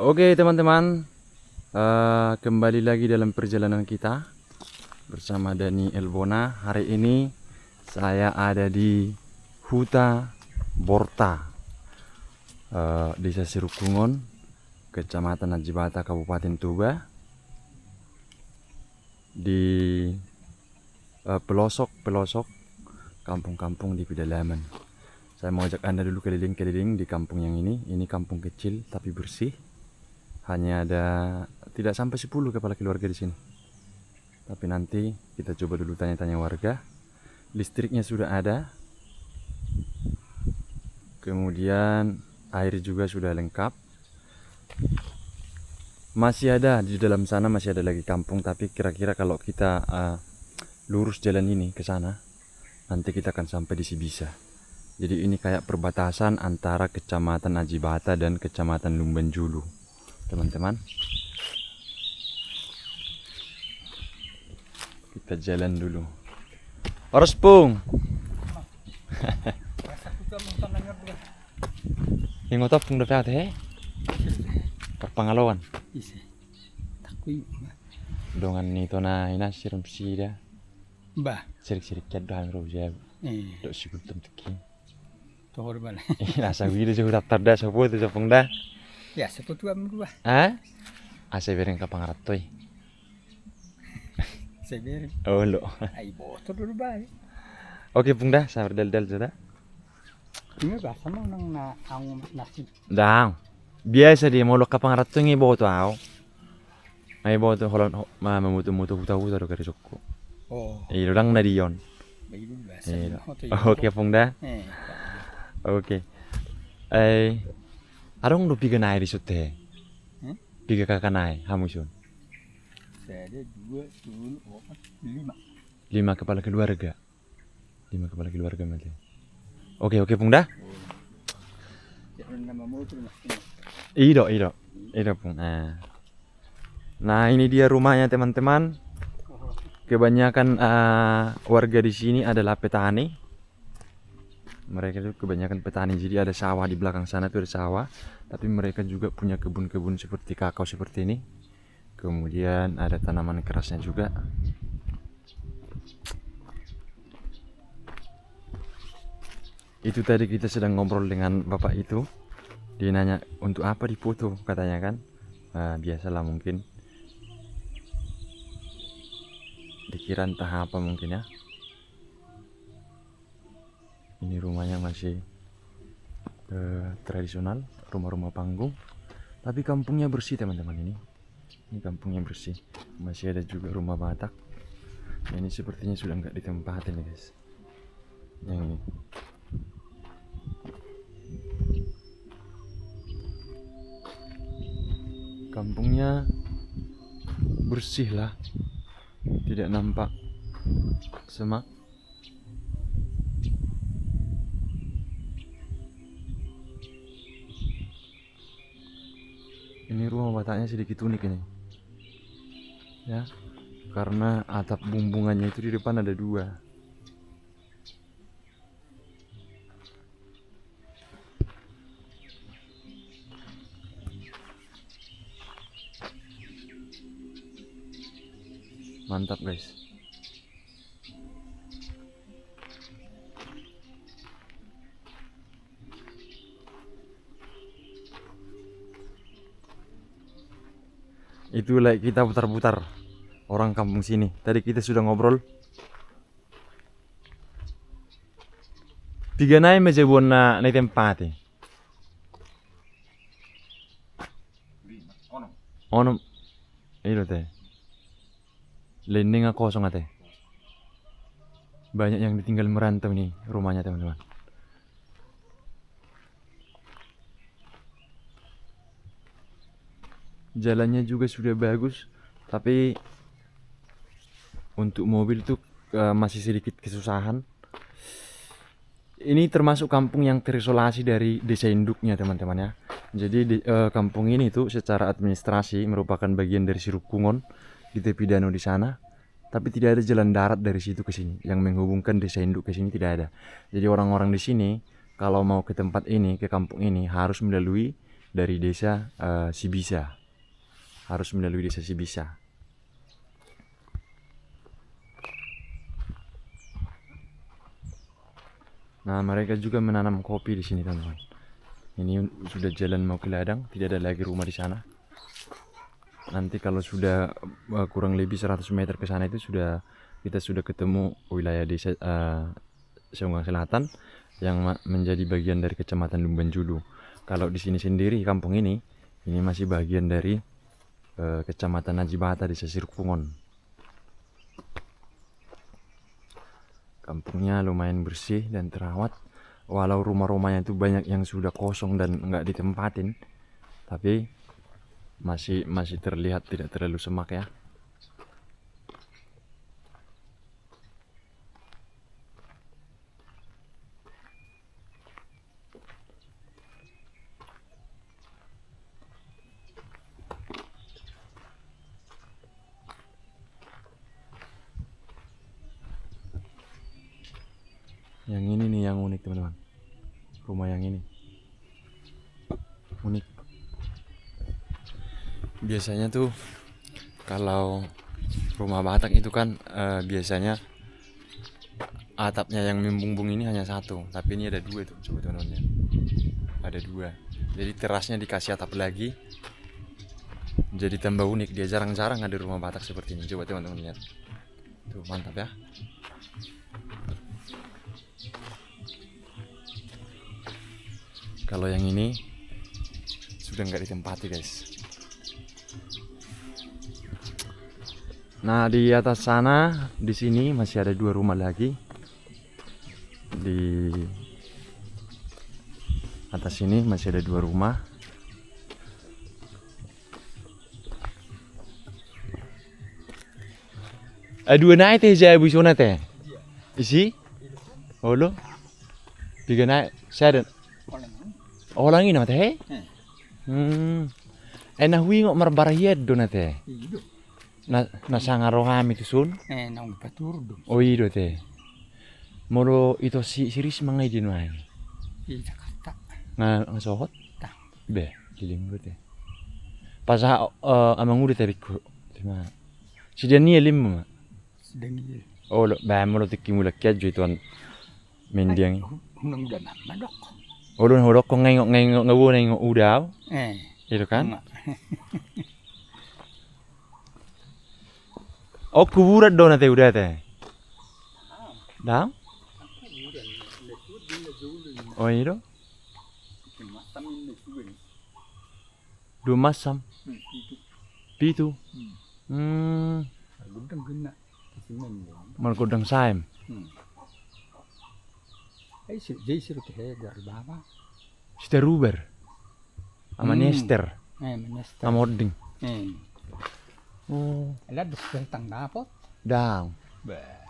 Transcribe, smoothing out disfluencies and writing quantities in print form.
Oke teman-teman, kembali lagi dalam perjalanan kita bersama Dani Elbona. Hari ini saya ada di Huta Borta, Desa Sirukungon, Kecamatan Najibata, Kabupaten Tuba, di pelosok-pelosok kampung-kampung di pedalaman. Saya mau ajak Anda dulu keliling-keliling di kampung yang ini. Ini kampung kecil tapi bersih. Hanya ada tidak sampai 10 kepala keluarga di sini. Tapi nanti kita coba dulu tanya-tanya warga. Listriknya sudah ada. Kemudian air juga sudah lengkap. Masih ada di dalam sana, masih ada lagi kampung, tapi kira-kira kalau kita lurus jalan ini ke sana, nanti kita akan sampai di Sibisa. Jadi ini kayak perbatasan antara Kecamatan Najibata dan Kecamatan Lumbanjulu, teman-teman. Kita jalan dulu. Harus pung. Yang ngotop pung dapat he? Pangalawan. Ise. Takui. Dongan nito na ina siram sida. Bah. Sirik-sirik kadang roja. Eh. Dok sigul temteki. Tohor bala. Nasa wiri sa daftar da sa po sa pung da. Ya seputu am dua. Ha? Asa bereng ka pangaratoy. Seber. Oh lo. Ai boto dulu ba. Oke pung da, sa dal-dal sudah. Ini bahasa mo nang na ang nasi. Dang. Biasa dia mau ka pangaratoy ngi boto aw. Ay boto holon mamutu-mutu huta-huta do kari sokko. Oh. Lang na diyon. Bayu bahasa. Oke pung da. Eh. Oke. Arong lu piga naik di sute. Piga kakak naik, hamusun. Saya ada 2, 3, 4, 5. 5 kepala keluarga. 5 kepala keluarga mati. Oke pung dah. Jangan nama motor mas. Ido pung. Nah ini dia rumahnya teman-teman. Kebanyakan warga di sini adalah petani. Mereka itu kebanyakan petani, jadi ada sawah di belakang sana tuh ada sawah, tapi mereka juga punya kebun-kebun seperti kakao seperti ini. Kemudian ada tanaman kerasnya juga. Itu tadi kita sedang ngobrol dengan bapak itu. Dia nanya untuk apa dipoto katanya kan. Biasalah mungkin. Dikira entah apa mungkin ya. Ini rumahnya masih tradisional, rumah-rumah panggung. Tapi kampungnya bersih teman-teman ini. Ini kampungnya bersih. Masih ada juga rumah Batak. Ini sepertinya sudah nggak ditempatin ya guys. Yang ini. Kampungnya bersih lah. Tidak nampak semak. Ini rumah Bataknya sedikit unik ini, ya, karena atap bumbungannya itu di depan ada 2. Mantap guys. Itu like kita putar-putar orang kampung sini. Tadi kita sudah ngobrol. Tiga naik meja buana na tempati. Ono. Itu teh. Lending aku kosong teh. Banyak yang ditinggal merantau nih rumahnya teman-teman. Jalannya juga sudah bagus, tapi untuk mobil tuh masih sedikit kesusahan. Ini termasuk kampung yang terisolasi dari desa induknya teman-teman ya. Jadi kampung ini tuh secara administrasi merupakan bagian dari Sirukungon di tepi danau di sana. Tapi tidak ada jalan darat dari situ ke sini yang menghubungkan desa induk ke sini, tidak ada. Jadi orang-orang di sini kalau mau ke tempat ini, ke kampung ini harus melalui dari desa Sibisa. Harus melalui desa Sibisa. Nah, mereka juga menanam kopi di sini, teman-teman. Ini sudah jalan mau ke ladang, tidak ada lagi rumah di sana. Nanti kalau sudah kurang lebih 100 meter ke sana itu kita sudah ketemu wilayah desa Seonggang Selatan yang menjadi bagian dari Kecamatan Lumban Julu. Kalau di sini sendiri kampung ini masih bagian dari Kecamatan Najibata Desa Sirukpungon. Kampungnya lumayan bersih dan terawat. Walau rumah-rumahnya itu banyak yang sudah kosong dan nggak ditempatin, tapi masih terlihat tidak terlalu semak ya. Yang ini nih yang unik, teman-teman. Rumah yang ini unik. Biasanya tuh kalau rumah Batak itu kan biasanya atapnya yang membumbung ini hanya satu, tapi ini ada dua tuh. Coba teman-teman lihat. Ada dua. Jadi terasnya dikasih atap lagi. Jadi tambah unik. Dia jarang-jarang ada rumah Batak seperti ini. Coba teman-teman lihat. Tuh, mantap ya. Kalau yang ini sudah nggak ditempati, guys. Nah, di atas sana, di sini masih ada dua rumah lagi. Di atas sini masih ada dua rumah. Dua naik teh saya busona teh. Isi? Halo? Tiga naik. Saya orang ini teh. Enak wi ngok marbarhiad do teh. Na sangarohami tu sun. Nang patur do. Oh iya teh. Moro itu siris mangai di nuai. Di Jakarta. Ngasohot? Tah. Be, kiling gue teh. Pas amang udah tadi ku. Cuma si Dani lim. Sedang iya. Oh, ba moro tiki mulak kya jo ituan mendiang. Nang udah nama dok. Ulun hodok ko ngengok ngawu nengok udaw. Itu kan? Oh, kuburan do nate udah teh. Dah? Oh, itu? Dua masam. Pitu. Gudang guna. Malgodang saim. Jai suruh ke dari bawah. Sister Ruber. Ama Nester. Menester. Ama Ording. Oh. Ada tentang dapot. Dang. Bah.